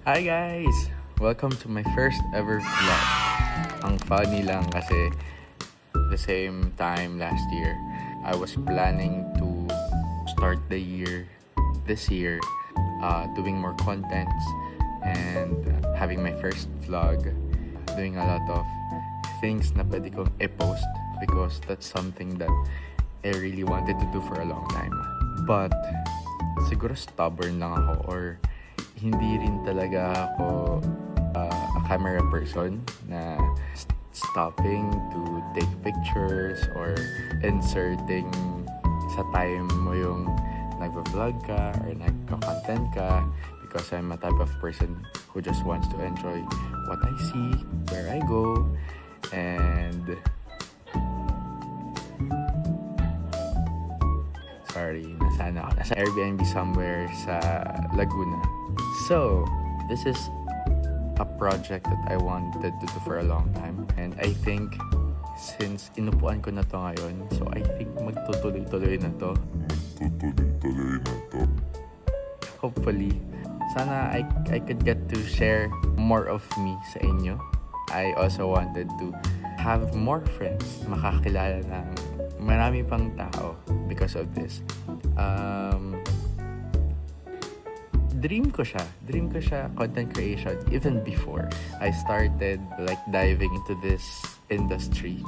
Hi guys! Welcome to my first ever vlog. Ang funny lang kasi the same time last year, I was planning to start the year this year doing more contents and having my first vlog, doing a lot of things na pwede kong i-post because that's something that I really wanted to do for a long time. But siguro stubborn lang ako or hindi rin talaga ako a camera person na stopping to take pictures or inserting sa time mo yung nagva-vlog ka or nagka-content ka, because I'm a type of person who just wants to enjoy what I see, where I go, and nasa Airbnb somewhere sa Laguna. So, this is a project that I wanted to do for a long time. And I think, since inupuan ko na to ngayon, so I think magtutuloy-tuloy na to. Hopefully, sana I could get to share more of me sa inyo. I also wanted to have more friends, makakilala ng marami pang tao because of this. Dream ko siya, content creation, even before I started like diving into this industry.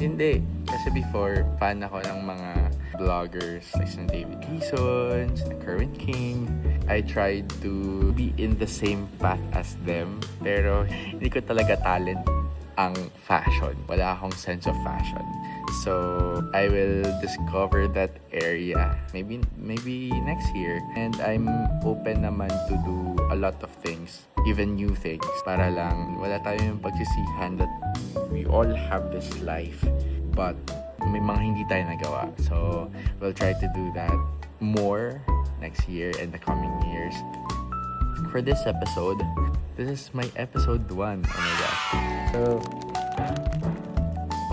Hindi. Kasi before, fan ako ng mga vloggers like si David Leeson, si Kerwin King. I tried to be in the same path as them, pero hindi ko talaga talent ang fashion. Wala akong sense of fashion. So, I will discover that area maybe next year. And I'm open naman to do a lot of things, even new things, para lang wala tayong pagsisihan that we all have this life, but may mga hindi tayo nagawa. So, we'll try to do that more next year and the coming years. For this episode, this is my episode 1. Oh my gosh. So,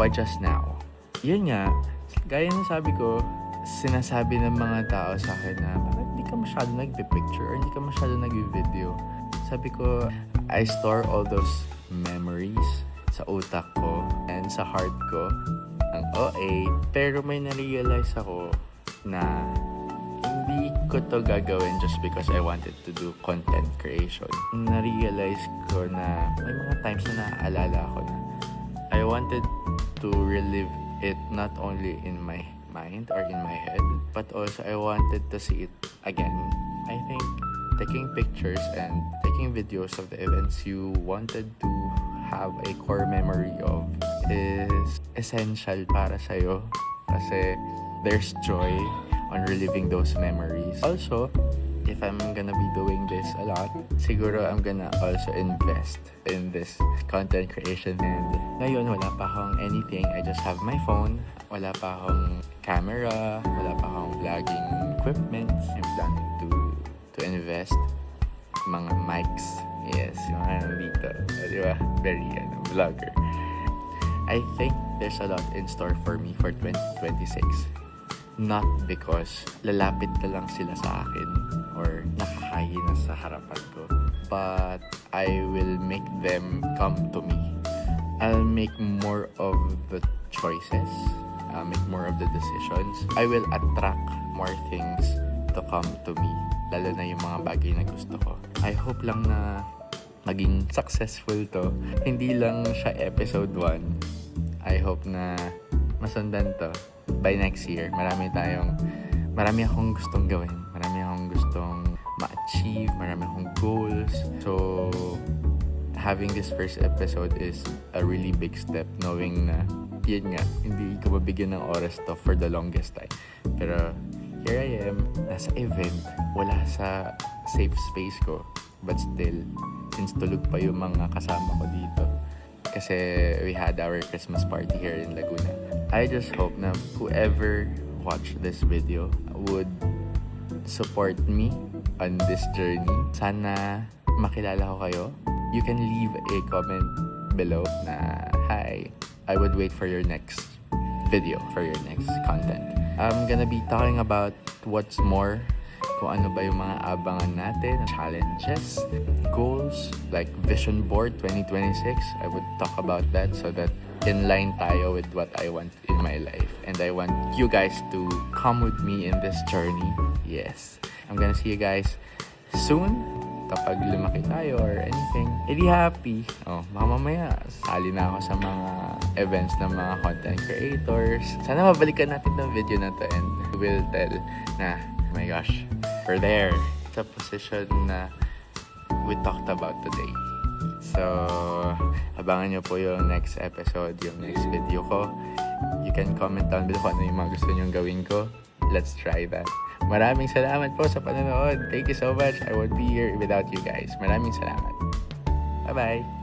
why just now? Yun nga, gaya ng sabi ko, sinasabi ng mga tao sa akin na bakit hindi ka masyado nagpe-picture or hindi ka masyado nag-video. Sabi ko, I store all those memories sa utak ko and sa heart ko, ang OA. Pero may na-realize ako na hindi ko to gagawin just because I wanted to do content creation. Na-realize ko na may mga times na naaalala ako na I wanted to relive it not only in my mind or in my head, but also I wanted to see it again. I think taking pictures and taking videos of the events you wanted to have a core memory of is essential para sa'yo kasi there's joy on reliving those memories. Also, if I'm gonna be doing this a lot, siguro I'm gonna also invest in this content creation. And ngayon, wala pa akong anything. I just have my phone. Wala pa akong camera. Wala pa akong vlogging equipment. I'm planning to invest. Mga mics. Yes, yung mga nandito. Di ba? Very, vlogger. I think there's a lot in store for me for 2026. Not because lalapit na lang sila sa akin or nakakahi na sa harapan ko, but I will make them come to me. I'll make more of the choices. I'll make more of the decisions. I will attract more things to come to me, lalo na yung mga bagay na gusto ko. I hope lang na maging successful to. Hindi lang siya episode 1. I hope na masundan to by next year. Marami akong gustong gawin. Marami akong gustong ma-achieve. Marami akong goals. So, having this first episode is a really big step, knowing na, yun nga, hindi ko mabigyan ng oras to for the longest time. Pero, here I am, nasa event, wala sa safe space ko. But still, since tulog pa yung mga kasama ko dito, kasi we had our Christmas party here in Laguna. I just hope na whoever watched this video would support me on this journey. Sana makilala ko kayo. You can leave a comment below na, hi, I would wait for your next video, for your next content. I'm gonna be talking about what's more kung ano ba yung mga abangan natin, challenges, goals, like Vision Board 2026. I would talk about that so that in line tayo with what I want in my life. And I want you guys to come with me in this journey. Yes. I'm gonna see you guys soon. Kapag lumaki tayo or anything, edi happy. Baka mamaya, sali na ako sa mga events ng mga content creators. Sana mabalikan natin ng video na to and we'll tell na, oh my gosh, we're there. It's a position na we talked about today. So, abangan nyo po yung next episode, yung next video ko. You can comment down below kung ano yung mga gusto nyong gawin ko. Let's try that. Maraming salamat po sa panonood. Thank you so much. I won't be here without you guys. Maraming salamat. Bye-bye.